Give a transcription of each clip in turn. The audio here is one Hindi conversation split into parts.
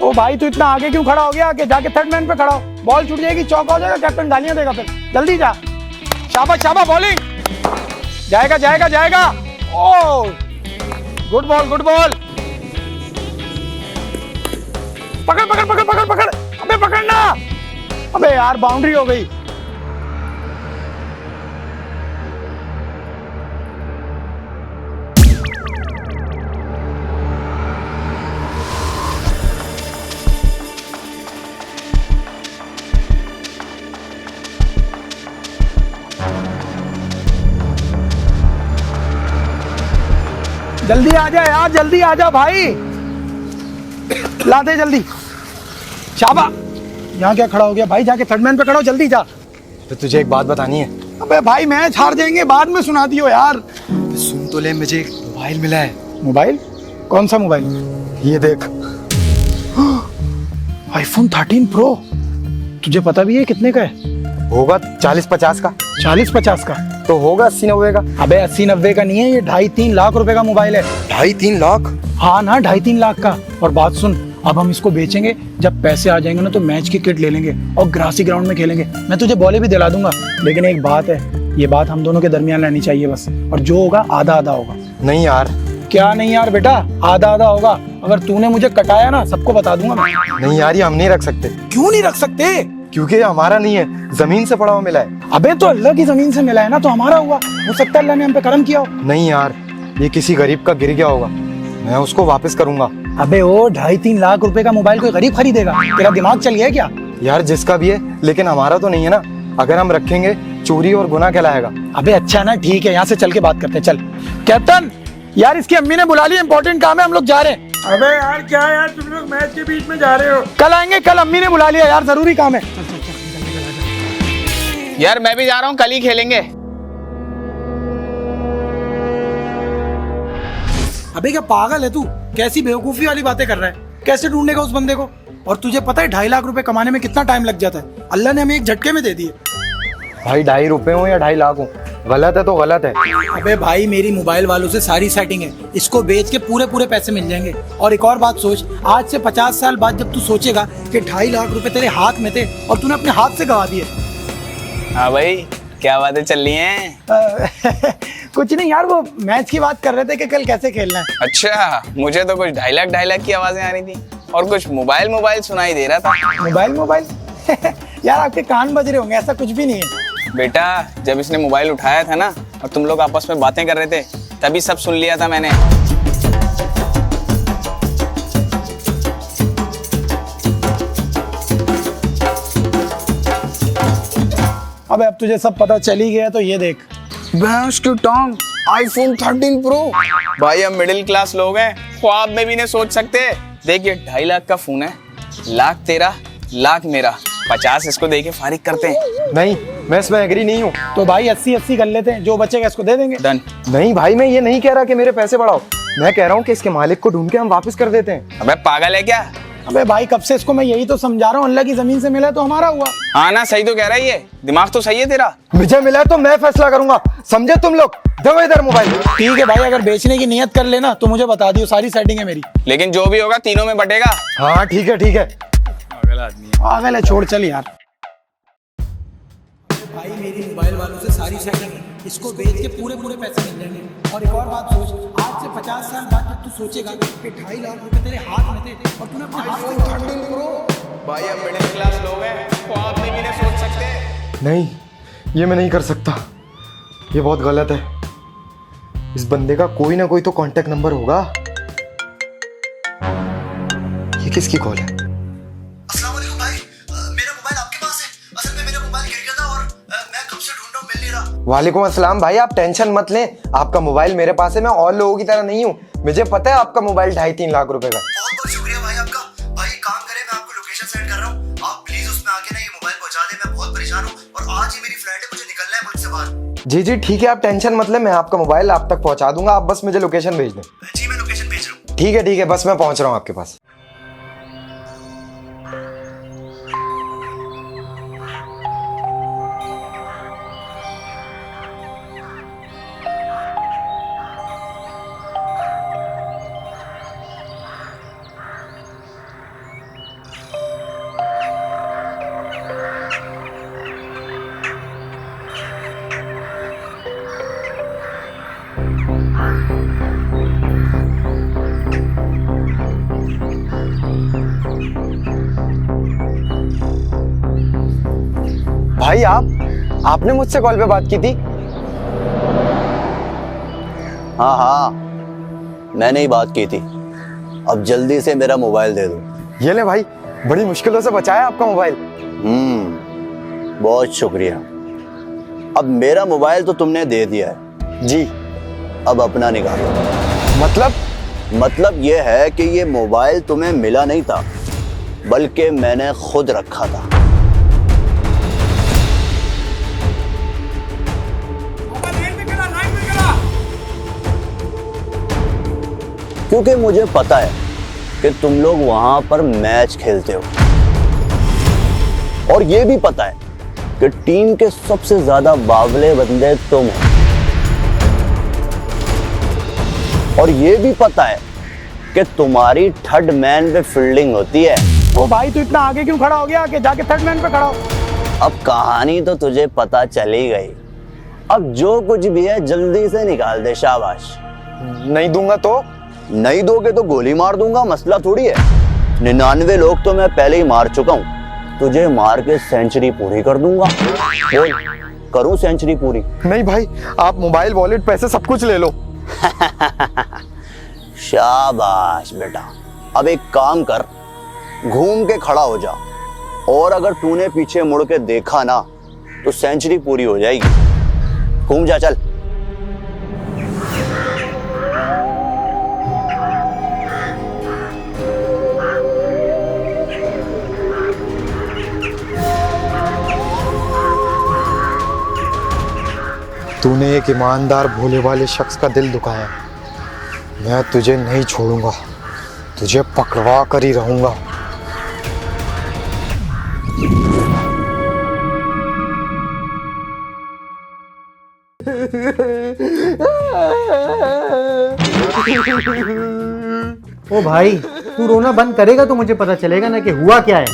ओ भाई तू इतना आगे क्यों खड़ा हो गया? आगे जाके थर्ड मैन पे खड़ा हो, बॉल छूट जाएगी, चौका हो जाएगा, कैप्टन गालियां देगा फिर। जल्दी जा। शाबाश शाबाश, बॉलिंग जाएगा जाएगा जाएगा। ओ गुड बॉल गुड बॉल। पकड़ पकड़ पकड़ पकड़ पकड़, अबे पकड़ना। अबे यार बाउंड्री हो गई। जल्दी आ जा यार, जल्दी आ जा भाई, ला दे जल्दी। शाबाश। यहाँ क्या खड़ा हो गया भाई? जाके थर्ड मैन पे खड़ा हो, जल्दी जा। तो तुझे एक बात बतानी है। अबे भाई मैच हार जाएंगे, बाद में सुना दियो यार। सुन तो ले, मुझे एक मोबाइल मिला है। मोबाइल? कौन सा मोबाइल? ये देख, आईफोन 13 प्रो। तुझे पता भी है कितने का है? होगा 40-50 का। 40-50 का तो होगा 80-90 का। अबे 80-90 का नहीं है, ये 2.5-3 लाख रुपए का मोबाइल है। 2.5-3 लाख? हाँ ना, 2.5-3 लाख का। और बात सुन, अब हम इसको बेचेंगे, जब पैसे आ जाएंगे ना तो मैच की किट ले लेंगे और ग्रासी ग्राउंड में खेलेंगे। मैं तुझे बॉलें भी दिला दूंगा, लेकिन एक बात है, ये बात हम दोनों के दरमियान रहनी चाहिए बस। और जो होगा आधा आधा होगा। नहीं यार। क्या नहीं यार बेटा? आधा आधा होगा। अगर तूने मुझे कटाया ना, सबको बता दूंगा मैं। नहीं यार, ये हम नहीं रख सकते। क्यों नहीं रख सकते? क्योंकि ये हमारा नहीं है, जमीन से पड़ा हुआ मिला है। अबे तो अल्लाह की जमीन से मिला है ना, तो हमारा हुआ। हो सकता है अल्लाह ने हम पे करम किया हो। नहीं यार, ये किसी गरीब का गिर गया होगा, मैं उसको वापस करूंगा। अबे ओ 2.5-3 लाख रुपए का मोबाइल कोई गरीब खरीदेगा? तेरा दिमाग चल गया क्या? यार जिसका भी है, लेकिन हमारा तो नहीं है ना। अगर हम रखेंगे, चोरी और गुनाह कहलाएगा। अबे अच्छा ना, ठीक है, यहाँ से चल के बात करते हैं, चल। कैप्टन यार, इसकी अम्मी ने बुला लिया, इंपॉर्टेंट काम है, हम लोग जा रहे हैं। अबे यार क्या यार, तुम लोग मैच के बीच में जा रहे हो? कल आएंगे, कल अम्मी ने बुला लिया यार, जरूरी काम है। यार मैं भी जा रहा हूँ, कल ही खेलेंगे। अबे क्या पागल है तू? कैसी बेवकूफी वाली बातें कर रहा है? कैसे ढूंढेगा उस बंदे को? और तुझे पता है 2.5 लाख रुपए कमाने में कितना टाइम लग जाता है? अल्लाह ने हमें एक झटके में दे दिए। भाई 2.5 रुपए हो या 2.5 लाख हो, गलत है तो गलत है। अबे भाई, मेरी मोबाइल वालों से सारी सेटिंग है, इसको बेच के पूरे पूरे पैसे मिल जाएंगे। और एक और बात सोच, आज से 50 साल बाद जब तू सोचेगा कि 2.5 लाख रुपए तेरे हाथ में थे और तूने अपने हाथ से गवा दिए। हाँ भाई, क्या बातें चल रही हैं? कुछ नहीं यार, वो मैच की बात कर रहे थे कि कल कैसे खेलना है। अच्छा, मुझे तो कुछ 2.5 लाख की आवाजें आ रही थी और कुछ मोबाइल मोबाइल सुनाई दे रहा था। Mobile mobile? यार आपके कान बज रहे होंगे, ऐसा कुछ भी नहीं है। बेटा, जब इसने मोबाइल उठाया था ना और तुम लोग आपस में बातें कर रहे थे, तभी सब सुन लिया था मैंने। अबे अब तुझे सब पता चल ही गया तो ये देख। भैंस की टांग, आईफोन 13 प्रो। भाई हम मिडिल क्लास लोग हैं, ख्वाब में भी नहीं सोच सकते। देखिए 2.5 लाख का फोन है, लाख तेरा, लाख मेरा, 50 इसको दे के फारिग करते हैं। नहीं, मैं इसमें एग्री नहीं हूँ। तो भाई 80-80 कर लेते हैं, जो बचेगा इसको दे देंगे। डन। नहीं भाई, मैं ये नहीं कह रहा कि मेरे पैसे बढ़ाओ, मैं कह रहा हूँ कि इसके मालिक को ढूंढ के हम वापस कर देते हैं। अबे पागल है क्या? अबे भाई कब से इसको मैं यही तो समझा रहा हूँ, अल्लाह की जमीन से मिला है तो हमारा हुआ। हाँ ना, सही तो कह रहा है ये, दिमाग तो सही है तेरा। मुझे मिला है तो मैं फैसला करूंगा, समझे तुम लोग? दो इधर मोबाइल। ठीक है भाई, अगर बेचने की नियत कर लेना तो मुझे बता दियो, सारी सेटिंग है मेरी। लेकिन जो भी होगा तीनों में बटेगा। हाँ ठीक है ठीक है। पागल आदमी है। पागल है, छोड़ चल यार। भाई मेरी मोबाइल वालों से सारी सेटिंग है, इसको बेच के पूरे पूरे पैसे मिल जाएंगे। और एक और बात सोच, आज से 50 साल बाद जब तू सोचेगा कि 2.5 लाख रुपए तेरे हाथ में थे और तूने अपने हाथ से गवा दिए। भाई हम मिडिल क्लास लोग हैं, ख्वाब में भी नहीं सोच सकते। नहीं, ये मैं नहीं कर सकता, ये बहुत गलत है। इस बंदे का कोई ना कोई तो कांटेक्ट नंबर होगा। ये किसकी कॉल है? अस्सलाम वालेकुम भाई, मेरा मोबाइल आपके पास है। असल में मेरा मोबाइल गिर गया था और मैं कब से ढूंढ रहा हूँ, मिल नहीं रहा। वालेकुम अस्सलाम भाई, आप टेंशन मत लें, आपका मोबाइल मेरे पास है। मैं और लोगों की तरह नहीं हूँ, मुझे पता है आपका मोबाइल 2.5-3 लाख रुपए का। बहुत बहुत शुक्रिया भाई आपका। भाई एक काम करें, मैं आपको लोकेशन सेंड कर रहा हूँ, आप प्लीज उसमें आके ना ये मोबाइल पहुंचा दें। मैं बहुत परेशान हूँ और आज ही मेरी फ्लाइट है, मुझे निकलना है मुल्क से बाहर। जी जी ठीक है, आप टेंशन मत लें, मैं आपका मोबाइल आप तक पहुंचा दूंगा, आप बस मुझे लोकेशन भेज दें। जी मैं लोकेशन भेज रहा हूँ। ठीक है, बस मैं पहुंच रहा हूँ आपके पास। भाई आपने मुझसे कॉल पे बात की थी? हाँ हाँ, मैंने ही बात की थी। अब जल्दी से मेरा मोबाइल दे दो। ये ले भाई, बड़ी मुश्किलों से बचाया आपका मोबाइल। बहुत शुक्रिया। अब मेरा मोबाइल तो तुमने दे दिया है जी। अब अपना निकालो। मतलब ये है कि ये मोबाइल तुम्हें मिला नहीं था, बल्कि मैंने खुद रखा था। क्योंकि मुझे पता है कि तुम लोग वहां पर मैच खेलते हो, और ये भी पता है कि टीम के सबसे ज्यादा बावले बंदे तुम हो, और ये भी पता है कि तुम्हारी थर्ड मैन पे फील्डिंग होती है। ओ भाई तू इतना आगे क्यों खड़ा हो गया? आगे जाके थर्ड मैन पे खड़ा हो। अब कहानी तो तुझे पता चली गई, अब जो कुछ भी है जल्दी से निकाल दे। शाबाश। नहीं दूंगा तो? नहीं दोगे तो गोली मार दूंगा, मसला थोड़ी है। 99 लोग तो मैं पहले ही मार चुका हूँ, तुझे मार के सेंचुरी पूरी कर दूंगा। बोल, करूं सेंचुरी पूरी? नहीं भाई, आप मोबाइल, वॉलेट, पैसे सब कुछ ले लो। शाबाश बेटा। अब एक काम कर, घूम के खड़ा हो जा, और अगर तूने पीछे मुड़ के देखा ना तो सेंचुरी पूरी हो जाएगी। घूम जा, चल। तूने एक ईमानदार भोले वाले शख्स का दिल दुखाया। मैं तुझे नहीं छोड़ूंगा, तुझे पकड़वा कर ही रहूंगा। ओ भाई, तू रोना बंद करेगा तो मुझे पता चलेगा ना कि हुआ क्या है।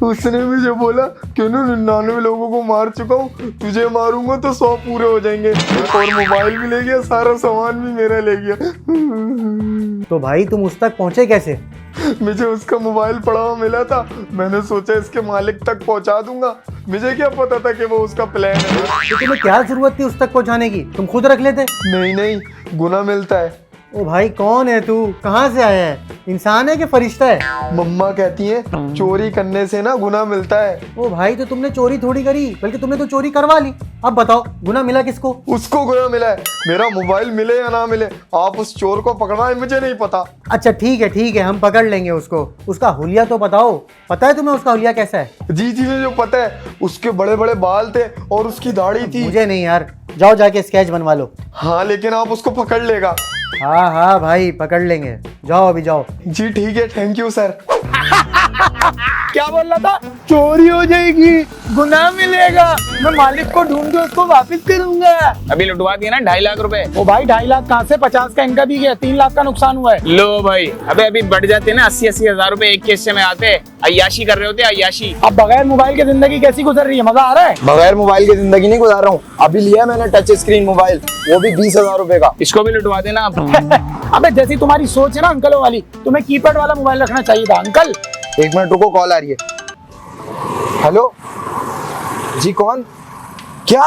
उसने मुझे बोला कि 99 लोगों को मार चुका हूँ, तुझे मारूंगा तो 100 पूरे हो जाएंगे, और मोबाइल भी ले गया, सारा सामान भी मेरा ले गया। तो भाई तुम उस तक पहुंचे कैसे? मुझे उसका मोबाइल पड़ा हुआ मिला था, मैंने सोचा इसके मालिक तक पहुंचा दूंगा। मुझे क्या पता था कि वो उसका प्लान है। तो तुम्हें क्या जरूरत थी उस तक पहुंचाने की? तुम खुद रख लेते। नहीं, गुना मिलता है। ओ भाई, कौन है तू? कहाँ से आया है? इंसान है कि फरिश्ता है? मम्मा कहती है चोरी करने से ना गुना मिलता है। ओ भाई, तो तुमने चोरी थोड़ी करी, बल्कि तुमने तो चोरी करवा ली। अब बताओ, गुना मिला किसको? उसको गुना मिला है। मेरा मोबाइल मिले या ना मिले, आप उस चोर को पकड़वाएं, मुझे नहीं पता। अच्छा ठीक है, हम पकड़ लेंगे उसको। उसका हुलिया तो बताओ। पता है तुम्हें उसका हुलिया कैसा है? जी मुझे जो पता है, उसके बड़े बड़े बाल थे और उसकी दाढ़ी थी। मुझे नहीं यार, जाओ जाके स्केच बनवा लो। हाँ, लेकिन आप उसको पकड़ लेगा। हाँ भाई, पकड़ लेंगे। जाओ अभी जाओ। जी ठीक है, थैंक यू सर। क्या बोल रहा था? चोरी हो जाएगी, गुनाह मिलेगा, मैं मालिक को ढूंढ के उसको वापस करूंगा। अभी लुटवा दिए ना 2.5 लाख रुपए। ओ भाई 2.5 लाख कहाँ से? 50 का इनका भी गया, 3 लाख का नुकसान हुआ है। लो भाई, अभी बढ़ जाते ना 80-80 हजार रुपए एक किस्से में आते। अय्याशी कर रहे होते, अय्याशी। अब बगैर मोबाइल की जिंदगी कैसी गुजर रही है? मजा आ रहा है? बगैर मोबाइल की जिंदगी नहीं गुजार रहा हूँ। अभी लिया मैंने टच स्क्रीन मोबाइल, वो भी 20,000 रुपए का। इसको भी लुटवा देना आप। अबे जैसी तुम्हारी सोच है ना अंकलों वाली, तुम्हें कीपैड वाला मोबाइल रखना चाहिए था अंकल। 1 मिनट रुको, कॉल आ रही है। हेलो जी, कौन? क्या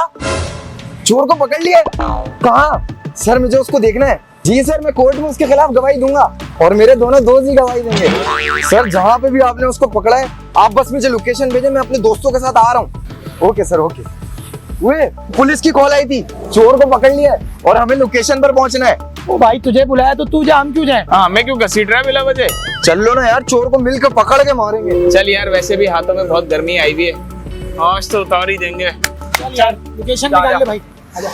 चोर को पकड़ लिया? कहाँ? सर मुझे उसको देखना है। जी सर, मैं कोर्ट में उसके खिलाफ गवाही दूंगा, और मेरे दोनों दोस्त ही गवाही देंगे। सर जहाँ पे भी आपने उसको पकड़ा है, आप बस मुझे लोकेशन भेजें, मैं अपने दोस्तों के साथ आ रहा हूँ। Okay sir, okay. वे पुलिस की कॉल आई थी, चोर को पकड़ लिया है और हमें लोकेशन पर पहुंचना है। ओ भाई तुझे बुलाया तो तू जा, हम क्यों जाए? हाँ, मैं क्यों घसीट रहा है बिला वजह? चल लो ना यार, चोर को मिलकर पकड़ के मारेंगे। चल यार, वैसे भी हाथों में बहुत गर्मी आई हुई है, आज तो उतार ही देंगे। चल यार, लोकेशन निकाल ले भाई, आजा।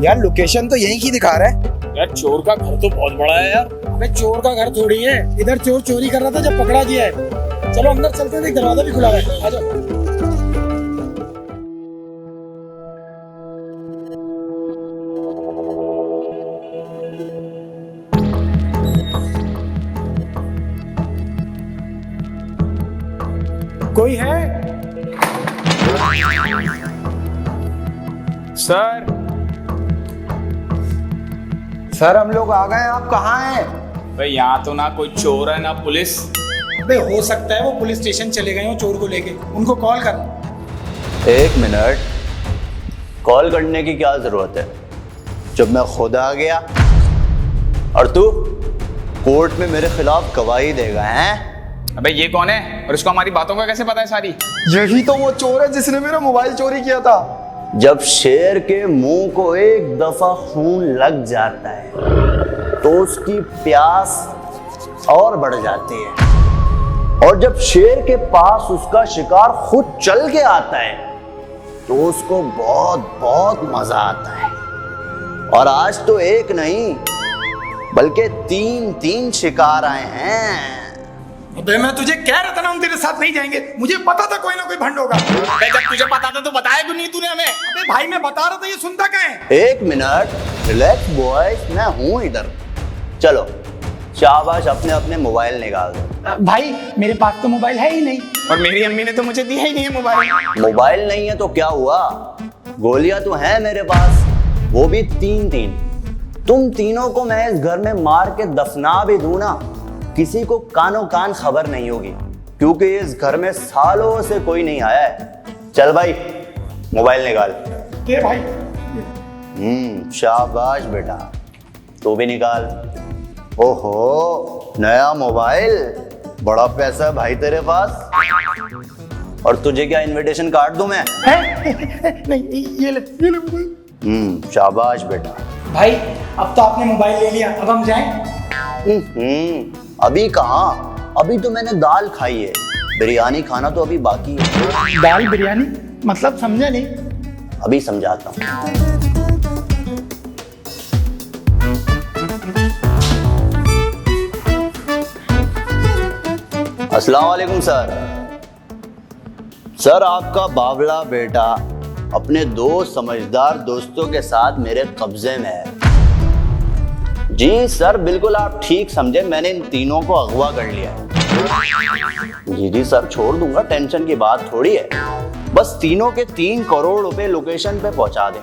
यार लोकेशन तो यहीं की दिखा रहा है। यार चोर का घर तो बहुत बड़ा है यार। अबे चोर का घर थोड़ी है, इधर चोर चोरी कर रहा था जब पकड़ा गया है। चलो अंदर चलते हैं, दरवाजा भी खुला है, आजा। कोई है? सर सर हम लोग आ गए, आप कहाँ हैं? भाई यहाँ तो ना कोई चोर है ना पुलिस, अबे हो सकता है वो पुलिस स्टेशन चले गए हो चोर को लेके, उनको कॉल कर। एक मिनट, कॉल करने की क्या जरूरत है जब मैं खुद आ गया और तू कोर्ट में मेरे खिलाफ गवाही देगा हैं? अबे ये कौन है और इसको हमारी बातों का कैसे पता है सारी? यही तो वो चोर है जिसने मेरा मोबाइल चोरी किया था। जब शेर के मुंह को एक दफा खून लग जाता है तो उसकी प्यास और बढ़ जाती है, और जब शेर के पास उसका शिकार खुद चल के आता है तो उसको बहुत बहुत मजा आता है। और आज तो एक नहीं बल्कि तीन शिकार आए हैं। अबे मैं तुझे कह रहा था ना हम तेरे साथ नहीं जाएंगे, मुझे पता था कोई ना कोई भंड होगा। अबे जब तुझे पता था तो बताया क्यों नहीं तूने हमें? अबे भाई मैं बता रहा था, ये सुनता क्या है? एक मिनट, रिलैक्स बॉयज, मैं हूं इधर। चलो शाबाश, अपने अपने मोबाइल निकाल दो। भाई मेरे पास तो मोबाइल है ही नहीं। और मेरी अम्मी ने तो मुझे दिया ही नहीं है मोबाइल। मोबाइल नहीं है तो क्या हुआ, गोलियां तो हैं मेरे पास, वो भी तीन। तुम तीनों को मैं इस घर में मार के दफना भी दूं ना, किसी को कानों कान खबर नहीं होगी, क्योंकि इस घर में सालों से कोई नहीं आया है। चल भाई मोबाइल निकाल। दे भाई। शाबाश बेटा, तू भी निकाल। ओहो, नया मोबाइल, बड़ा पैसा है भाई तेरे पास। और तुझे क्या इनविटेशन कार्ड दूं मैं? नहीं ये ले मोबाइल। शाबाश बेटा। भाई अब तो आपने मोबाइल ले लिया, अब हम जाएं? अभी कहाँ, अभी तो मैंने दाल खाई है, बिरयानी खाना तो अभी बाकी है। दाल बिरयानी मतलब समझा नहीं। अभी समझाता हूँ। अस्सलाम वालेकुम सर। सर आपका बावला बेटा अपने दो समझदार दोस्तों के साथ मेरे कब्जे में है। जी सर, बिल्कुल आप ठीक समझे, मैंने इन तीनों को अगवा कर लिया है। जी सर, छोड़ दूंगा, टेंशन की बात थोड़ी है। बस तीनों के 3 करोड़ रुपए लोकेशन पे पहुंचा दें,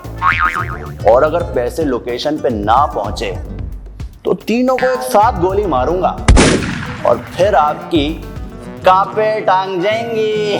और अगर पैसे लोकेशन पे ना पहुंचे तो तीनों को एक साथ गोली मारूंगा और फिर आपकी कांपे टांग जाएंगी।